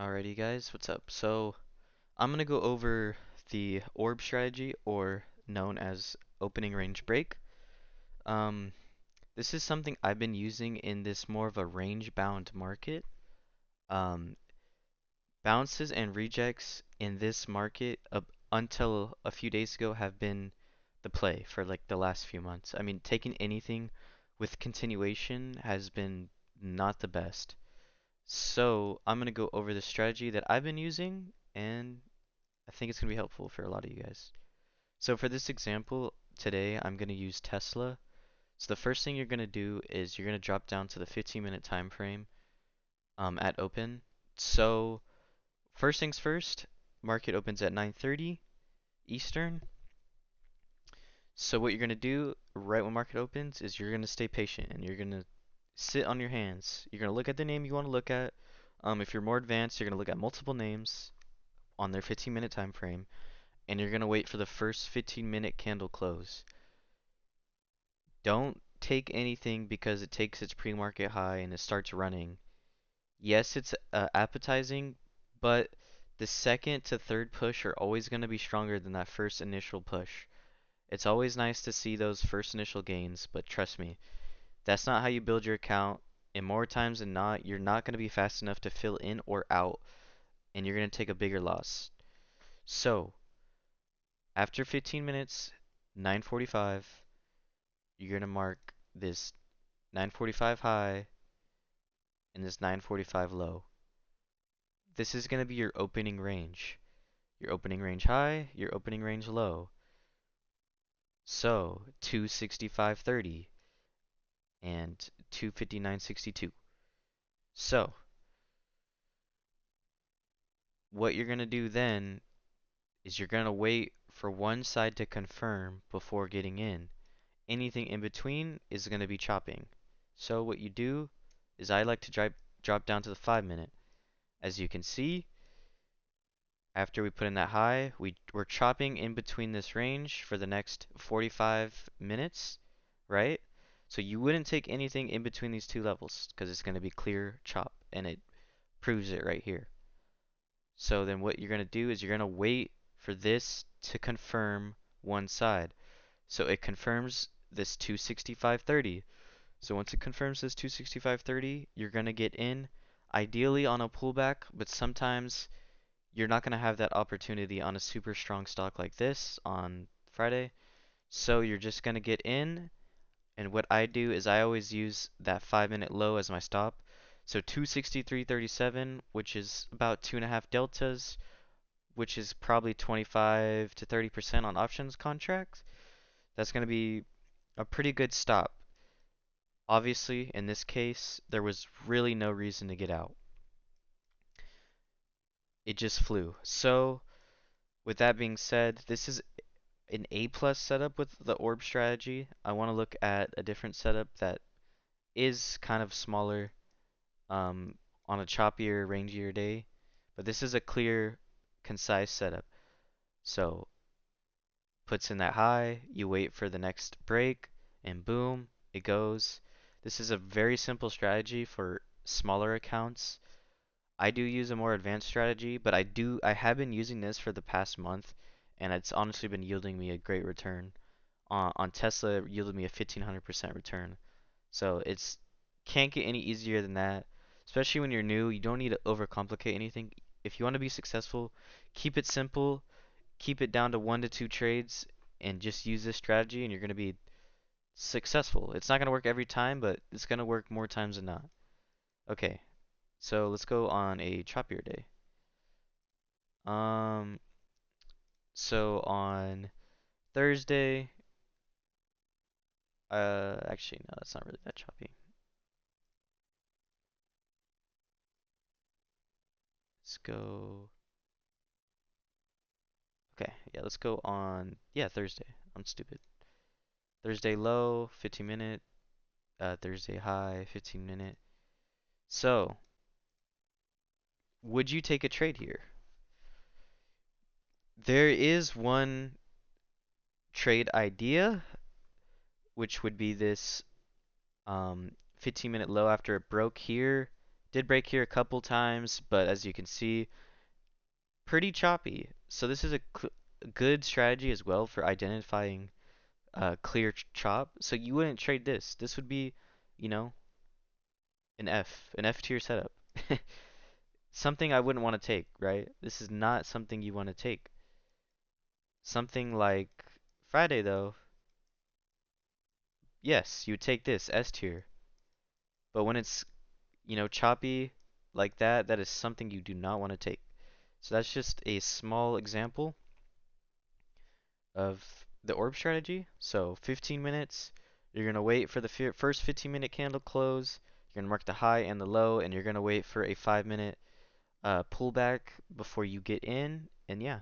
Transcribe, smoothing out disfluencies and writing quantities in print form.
Alrighty guys, what's up? So I'm gonna go over the orb strategy, or known as opening range break. Um, this is something I've been using in this more of a range bound market. Um, Bounces and rejects in this market up until a few days ago have been the play for like the last few months. I mean, taking anything with continuation has been not the best. So I'm gonna go over the strategy that I've been using, and I think it's going to be helpful for a lot of you guys. So for this example, today I'm going to use Tesla. So the first thing you're going to do is you're going to drop down to the 15-minute time frame at open. So first things first, market opens at 9:30 Eastern. So what you're going to do right when market opens is you're going to stay patient and you're going to sit on your hands. You're going to look at the name you want to look at. If you're more advanced, you're going to look at multiple names on their 15-minute time frame, and you're going to wait for the first 15-minute candle close. Don't take anything because it takes its pre-market high and it starts running. Yes, it's appetizing, but the second to third push are always going to be stronger than that first initial push. It's always nice to see those first initial gains, but trust me, that's not how you build your account. And more times than not, you're not going to be fast enough to fill in or out, and you're going to take a bigger loss. So, after 15 minutes, 9:45, you're going to mark this 9:45 high and this 9:45 low. This is going to be your opening range. Your opening range high, your opening range low. So 265.30 and 259.62. So what you're going to do then is you're going to wait for one side to confirm before getting in. Anything in between is going to be chopping. So what you do is I like to drop down to the 5-minute. As you can see, after we put in that high, we're chopping in between this range for the next 45 minutes, right? So you wouldn't take anything in between these two levels because it's going to be clear chop, and it proves it right here. So then what you're going to do is you're going to wait for this to confirm one side. So it confirms this 265.30. So once it confirms this 265.30, you're going to get in, ideally on a pullback, but sometimes you're not going to have that opportunity on a super strong stock like this on Friday. So you're just going to get in. And what I do is I always use that 5-minute low as my stop. So 263.37, which is about 2.5 deltas, which is probably 25 to 30% on options contracts. That's going to be a pretty good stop. Obviously, in this case, there was really no reason to get out. It just flew. So, with that being said, this is an A plus setup with the orb strategy. I want to look at a different setup that is kind of smaller on a choppier, rangier day. But this is a clear, concise setup. So puts in that high, you wait for the next break, and boom, it goes. This is a very simple strategy for smaller accounts. I do use a more advanced strategy, but I have been using this for the past month, and it's honestly been yielding me a great return. On Tesla, it yielded me a 1,500% return. So it's can't get any easier than that. Especially when you're new, you don't need to overcomplicate anything. If you want to be successful, keep it simple, keep it down to 1 to 2 trades, and just use this strategy, and you're going to be successful. It's not going to work every time, but it's going to work more times than not. Okay, so let's go on a choppier day. Um, so on Thursday, actually no, that's not really that choppy. Let's go. Okay, yeah, let's go on. Yeah, Thursday. I'm stupid. Thursday low, 15 minute. Thursday high, 15 minute. So, would you take a trade here? There is one trade idea, which would be this 15-minute low after it broke here, Did break here a couple times, but as you can see, pretty choppy. So this is a good strategy as well for identifying clear chop. So you wouldn't trade this. This would be, you know, an F tier setup. Something I wouldn't want to take, right? This is not something you want to take. Something like Friday though, yes, you would take this S tier. But when it's, choppy like that, that is something you do not want to take. So that's just a small example of the orb strategy. So 15 minutes, you're going to wait for the first 15-minute candle close. You're going to mark the high and the low, and you're going to wait for a 5-minute pullback before you get in. And yeah,